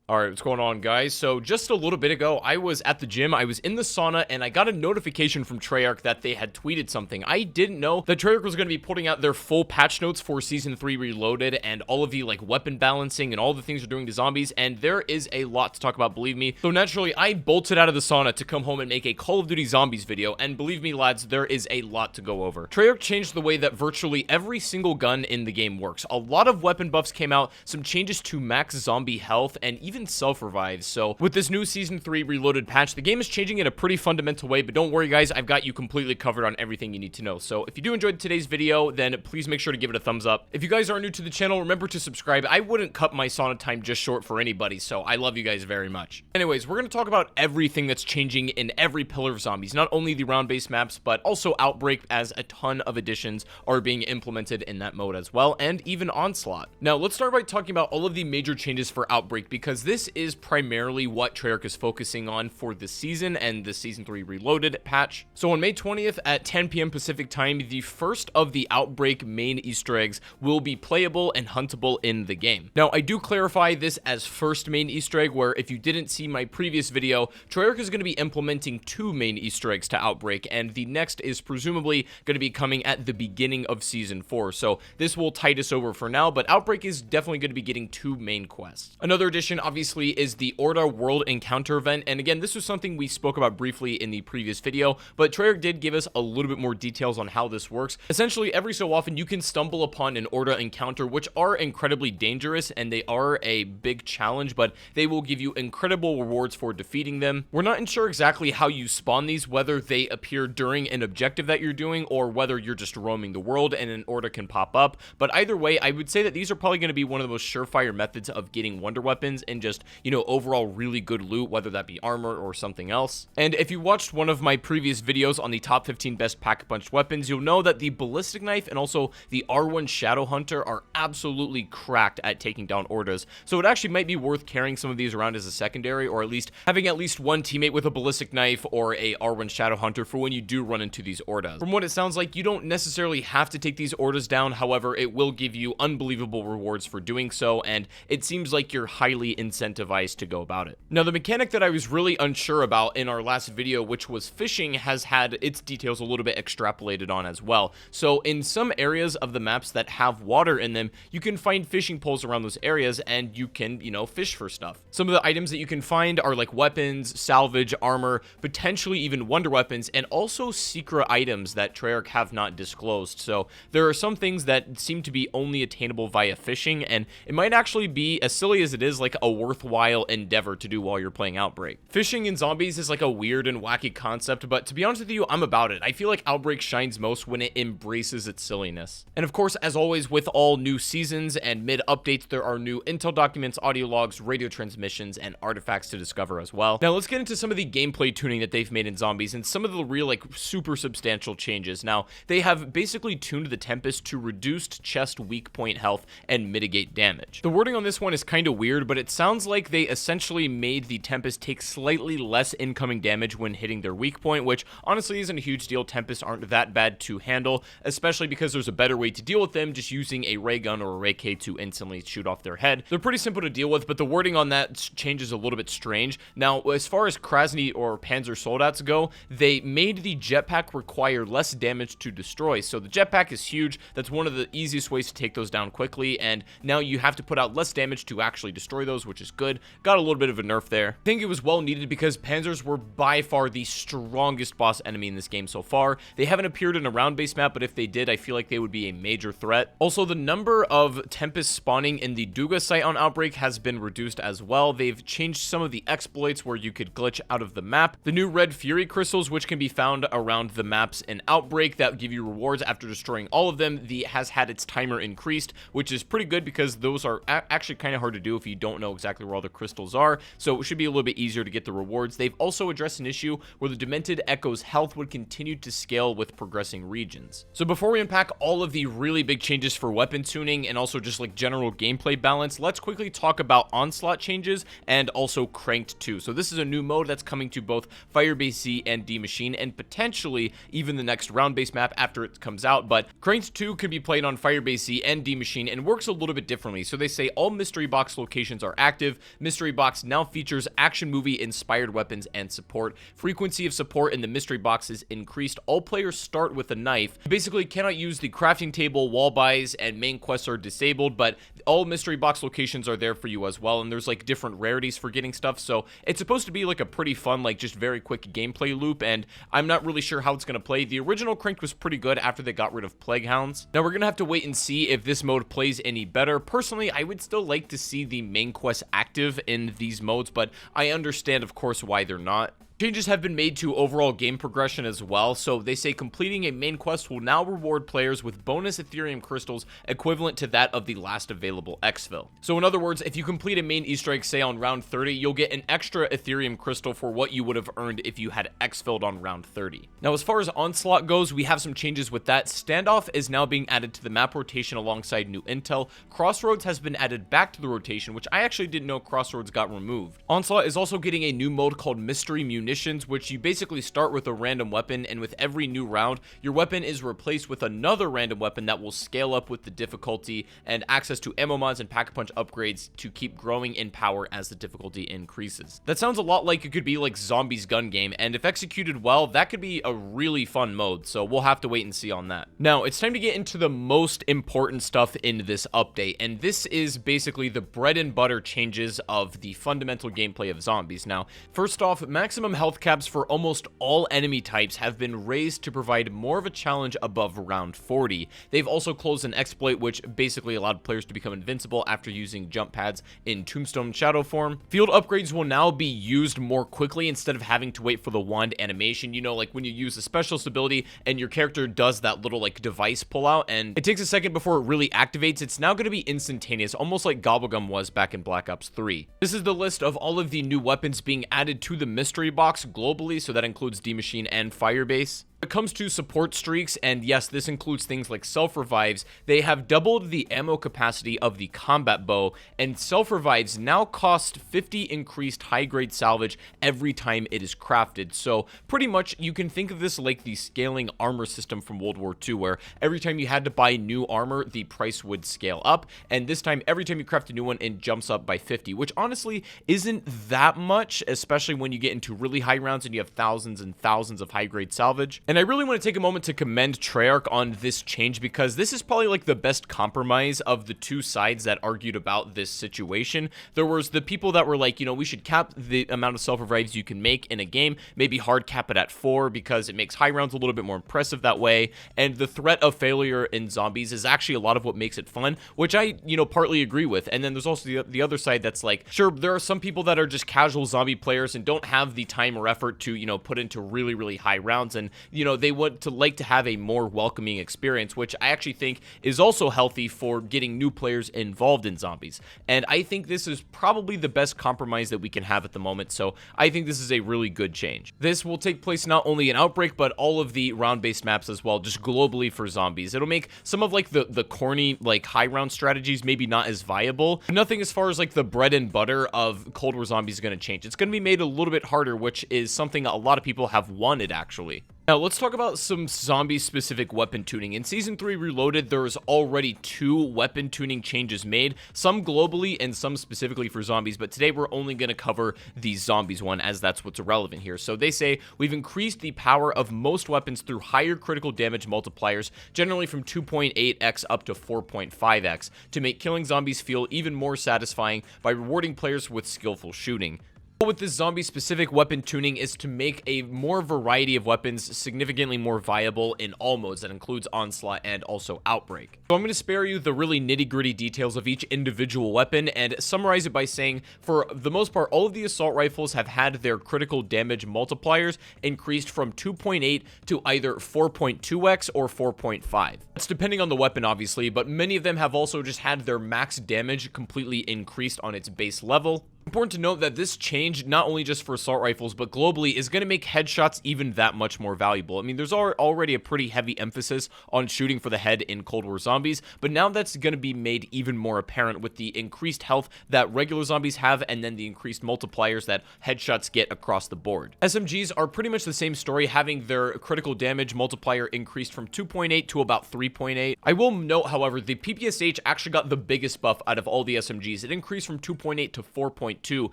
Alright, what's going on, guys? So, just a little bit ago, I was at the gym, I was in the sauna, and I got a notification from Treyarch that they had tweeted something. I didn't know that Treyarch was going to be putting out their full patch notes for Season 3 Reloaded, and all of the, weapon balancing, and all the things they're doing to zombies, and there is a lot to talk about, believe me. So, naturally, I bolted out of the sauna to come home and make a Call of Duty Zombies video, and believe me, lads, there is a lot to go over. Treyarch changed the way that virtually every single gun in the game works. A lot of weapon buffs came out, some changes to max zombie health, and even self-revives. So with this new Season 3 Reloaded patch, the game is changing in a pretty fundamental way, but don't worry, guys, I've got you completely covered on everything you need to know. So if you do enjoy today's video, then please make sure to give it a thumbs up. If you guys are new to the channel, remember to subscribe. I wouldn't cut my sauna time just short for anybody, so I love you guys very much. Anyways, we're going to talk about everything that's changing in every pillar of zombies, not only the round-based maps, but also Outbreak, as a ton of additions are being implemented in that mode as well, and even Onslaught. Now, let's start by talking about all of the major changes for Outbreak, because this is primarily what Treyarch is focusing on for this season and the Season 3 Reloaded patch. So on May 20th at 10 p.m. Pacific time, the first of the Outbreak main Easter eggs will be playable and huntable in the game. Now, I do clarify this as first main Easter egg, where if you didn't see my previous video, Treyarch is going to be implementing 2 main Easter eggs to Outbreak, and the next is presumably going to be coming at the beginning of Season 4. So this will tide us over for now, but Outbreak is definitely going to be getting 2 main quests. Another addition, obviously, is the Orda World Encounter event, and again, this was something we spoke about briefly in the previous video, but Treyarch did give us a little bit more details on how this works. Essentially, every so often, you can stumble upon an Orda encounter, which are incredibly dangerous, and they are a big challenge, but they will give you incredible rewards for defeating them. We're not sure exactly how you spawn these, whether they appear during an objective that you're doing, or whether you're just roaming the world and an Orda can pop up, but either way, I would say that these are probably going to be one of the most surefire methods of getting wonder weapons and just, overall really good loot, whether that be armor or something else. And if you watched one of my previous videos on the top 15 best pack-a-punch weapons, you'll know that the ballistic knife and also the R1 Shadow Hunter are absolutely cracked at taking down Ordas, so it actually might be worth carrying some of these around as a secondary, or at least having at least one teammate with a ballistic knife or a R1 Shadow Hunter for when you do run into these Ordas. From what it sounds like, you don't necessarily have to take these Ordas down, however, it will give you unbelievable rewards for doing so, and it seems like you're highly incentivized to go about it. Now, the mechanic that I was really unsure about in our last video, which was fishing, has had its details a little bit extrapolated on as well. So in some areas of the maps that have water in them, you can find fishing poles around those areas, and you can, fish for stuff. Some of the items that you can find are like weapons, salvage, armor, potentially even wonder weapons, and also secret items that Treyarch have not disclosed. So there are some things that seem to be only attainable via fishing, and it might actually be, as silly as it is, like a worthwhile endeavor to do while you're playing Outbreak. Fishing in zombies is like a weird and wacky concept, but to be honest with you, I'm about it. I feel like Outbreak shines most when it embraces its silliness. And of course, as always, with all new seasons and mid-updates, there are new intel documents, audio logs, radio transmissions, and artifacts to discover as well. Now, let's get into some of the gameplay tuning that they've made in zombies and some of the real, super substantial changes. Now, they have basically tuned the Tempest to reduced chest weak point health and mitigate damage. The wording on this one is kind of weird, but it sounds like they essentially made the Tempest take slightly less incoming damage when hitting their weak point, which honestly isn't a huge deal. Tempests aren't that bad to handle, especially because there's a better way to deal with them, just using a ray gun or a ray K to instantly shoot off their head. They're pretty simple to deal with, but the wording on that changes a little bit strange. Now, as far as Krasny or Panzer Soldats go, they made the jetpack require less damage to destroy. So the jetpack is huge. That's one of the easiest ways to take those down quickly, and now you have to put out less damage to actually destroy those, which is good. Got a little bit of a nerf there. I think it was well needed because Panzers were by far the strongest boss enemy in this game so far. They haven't appeared in a round-based map, but if they did, I feel like they would be a major threat. Also, the number of Tempest spawning in the Duga site on Outbreak has been reduced as well. They've changed some of the exploits where you could glitch out of the map. The new Red Fury crystals, which can be found around the maps in Outbreak that give you rewards after destroying all of them, has had its timer increased, which is pretty good because those are actually kind of hard to do if you don't know exactly where all the crystals are, so it should be a little bit easier to get the rewards. They've also addressed an issue where the Demented Echo's health would continue to scale with progressing regions. So before we unpack all of the really big changes for weapon tuning and also just general gameplay balance, let's quickly talk about Onslaught changes and also Cranked 2. So this is a new mode that's coming to both Firebase Z and D Machine, and potentially even the next round-based map after it comes out, but Cranked 2 can be played on Firebase Z and D Machine and works a little bit differently. So they say all mystery box locations are active active. Mystery box now features action movie inspired weapons and support. Frequency of support in the mystery box is increased. All players start with a knife. You basically cannot use the crafting table, wall buys, and main quests are disabled, but all mystery box locations are there for you as well, and there's like different rarities for getting stuff, so it's supposed to be like a pretty fun, like just very quick gameplay loop, and I'm not really sure how it's going to play. The original Cranked was pretty good after they got rid of Plague Hounds. Now we're going to have to wait and see if this mode plays any better. Personally, I would still like to see the main quest active in these modes, but I understand, of course, why they're not. Changes have been made to overall game progression as well, so they say completing a main quest will now reward players with bonus Ethereum crystals equivalent to that of the last available exfil. So in other words, if you complete a main Easter egg, say on round 30, you'll get an extra Ethereum crystal for what you would have earned if you had exfilled on round 30. Now as far as Onslaught goes, we have some changes with that. Standoff is now being added to the map rotation alongside new intel. Crossroads has been added back to the rotation, which I actually didn't know Crossroads got removed. Onslaught is also getting a new mode called Mystery Munitions, which you basically start with a random weapon, and with every new round, your weapon is replaced with another random weapon that will scale up with the difficulty, and access to ammo mods and pack-a-punch upgrades to keep growing in power as the difficulty increases. That sounds a lot like it could be like Zombies gun game, and if executed well, that could be a really fun mode, so we'll have to wait and see on that. Now, it's time to get into the most important stuff in this update, and this is basically the bread and butter changes of the fundamental gameplay of Zombies. Now, first off, maximum health caps for almost all enemy types have been raised to provide more of a challenge above round 40. They've also closed an exploit which basically allowed players to become invincible after using jump pads in Tombstone Shadow form. Field upgrades will now be used more quickly instead of having to wait for the wand animation. You know, like when you use a specialist ability and your character does that little like device pullout and it takes a second before it really activates, it's now going to be instantaneous, almost like Gobblegum was back in Black Ops 3. This is the list of all of the new weapons being added to the mystery box globally, so that includes D-Machine and Firebase. When it comes to support streaks, and yes, this includes things like self-revives, they have doubled the ammo capacity of the combat bow, and self-revives now cost 50 increased high-grade salvage every time it is crafted. So pretty much you can think of this like the scaling armor system from World War II, where every time you had to buy new armor, the price would scale up, and this time, every time you craft a new one, it jumps up by 50, which honestly isn't that much, especially when you get into really high rounds and you have thousands and thousands of high-grade salvage. And I really want to take a moment to commend Treyarch on this change, because this is probably like the best compromise of the two sides that argued about this situation. There was the people that were like, you know, we should cap the amount of self-revives you can make in a game, maybe hard cap it at 4 because it makes high rounds a little bit more impressive that way, and the threat of failure in Zombies is actually a lot of what makes it fun, which I, you know, partly agree with. And then there's also the other side that's like, sure, there are some people that are just casual zombie players and don't have the time or effort to, you know, put into really, really high rounds, and, you know, they want to like to have a more welcoming experience, which I actually think is also healthy for getting new players involved in Zombies. And I think this is probably the best compromise that we can have at the moment, so I think this is a really good change. This will take place not only in Outbreak, but all of the round-based maps as well, just globally for Zombies. It'll make some of like the corny, like high round strategies maybe not as viable. Nothing as far as like the bread and butter of Cold War Zombies is going to change. It's going to be made a little bit harder, which is something a lot of people have wanted actually. Now, let's talk about some zombie-specific weapon tuning. In Season 3 Reloaded, there's already 2 weapon tuning changes made, some globally and some specifically for zombies, but today we're only going to cover the zombies one, as that's what's relevant here. So they say, we've increased the power of most weapons through higher critical damage multipliers, generally from 2.8x up to 4.5x, to make killing zombies feel even more satisfying by rewarding players with skillful shooting. With this zombie-specific weapon tuning is to make a more variety of weapons significantly more viable in all modes. That includes Onslaught and also Outbreak. So I'm going to spare you the really nitty-gritty details of each individual weapon and summarize it by saying, for the most part, all of the assault rifles have had their critical damage multipliers increased from 2.8 to either 4.2x or 4.5. That's depending on the weapon, obviously, but many of them have also just had their max damage completely increased on its base level. Important to note that this change, not only just for assault rifles, but globally, is going to make headshots even that much more valuable. I mean, there's already a pretty heavy emphasis on shooting for the head in Cold War Zombies, but now that's going to be made even more apparent with the increased health that regular zombies have, and then the increased multipliers that headshots get across the board. SMGs are pretty much the same story, having their critical damage multiplier increased from 2.8 to about 3.8. I will note, however, the PPSH actually got the biggest buff out of all the SMGs. It increased from 2.8 to 4.2,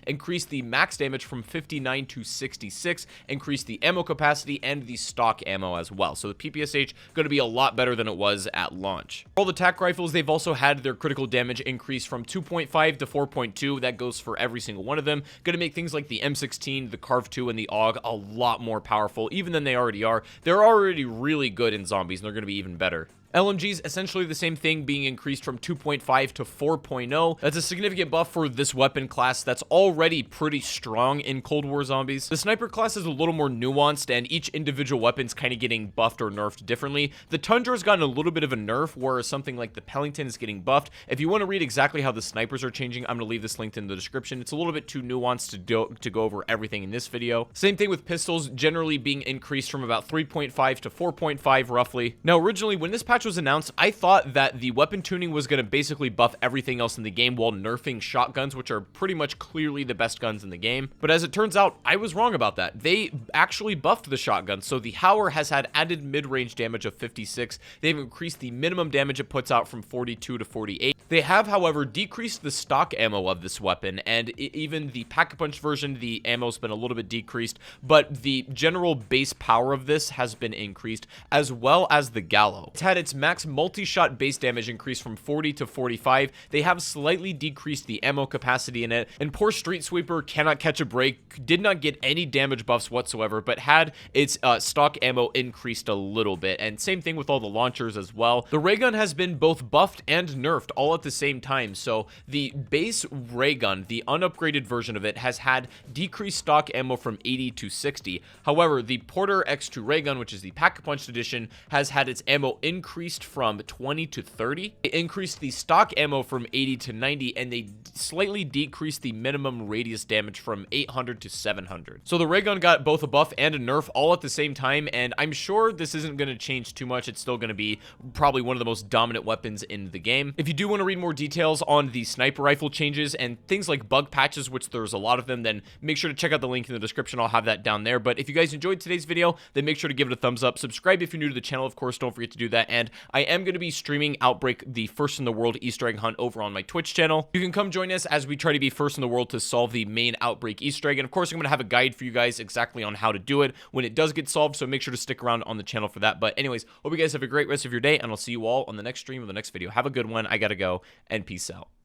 increased the max damage from 59 to 66, increased the ammo capacity and the stock ammo as well. So the PPSH going to be a lot better than it was at launch. For all the attack rifles, they've also had their critical damage increase from 2.5 to 4.2. That goes for every single one of them. Going to make things like the M16, the Carve 2, and the AUG a lot more powerful, even than they already are. They're already really good in zombies, and they're going to be even better. LMGs, essentially the same thing, being increased from 2.5 to 4.0. That's a significant buff for this weapon class that's already pretty strong in Cold War Zombies. The sniper class is a little more nuanced, and each individual weapon's kind of getting buffed or nerfed differently. The Tundra's gotten a little bit of a nerf, whereas something like the Pellington is getting buffed. If you want to read exactly how the snipers are changing, I'm going to leave this linked in the description. It's a little bit too nuanced to go over everything in this video. Same thing with pistols, generally being increased from about 3.5 to 4.5 roughly. Now, originally, when this patch was announced, I thought that the weapon tuning was going to basically buff everything else in the game while nerfing shotguns, which are pretty much clearly the best guns in the game. But as it turns out, I was wrong about that. They actually buffed the shotgun. So the Howler has had added mid-range damage of 56. They've increased the minimum damage it puts out from 42 to 48. They have, however, decreased the stock ammo of this weapon, and even the Pack-a-Punch version, the ammo's been a little bit decreased, but the general base power of this has been increased, as well as the Gallo. It's had its max multi-shot base damage increased from 40 to 45. They have slightly decreased the ammo capacity in it, and poor Street Sweeper cannot catch a break, did not get any damage buffs whatsoever, but had its stock ammo increased a little bit, and same thing with all the launchers as well. The ray gun has been both buffed and nerfed all at the same time, so the base ray gun, the unupgraded version of it, has had decreased stock ammo from 80 to 60. However, the Porter X2 ray gun, which is the Pack-a-Punch edition, has had its ammo increased from 20 to 30. They increased the stock ammo from 80 to 90, and they slightly decreased the minimum radius damage from 800 to 700. So the ray gun got both a buff and a nerf all at the same time, and I'm sure this isn't going to change too much. It's still going to be probably one of the most dominant weapons in the game. If you do want to read more details on the sniper rifle changes and things like bug patches, which there's a lot of them, then make sure to check out the link in the description. I'll have that down there. But if you guys enjoyed today's video, then make sure to give it a thumbs up. Subscribe if you're new to the channel, of course, don't forget to do that. And I am going to be streaming Outbreak, the first in the world Easter egg hunt, over on my Twitch channel. You can come join us as we try to be first in the world to solve the main Outbreak Easter egg. And of course, I'm going to have a guide for you guys exactly on how to do it when it does get solved. So make sure to stick around on the channel for that. But anyways, hope you guys have a great rest of your day, and I'll see you all on the next stream or the next video. Have a good one. I gotta go, and peace out.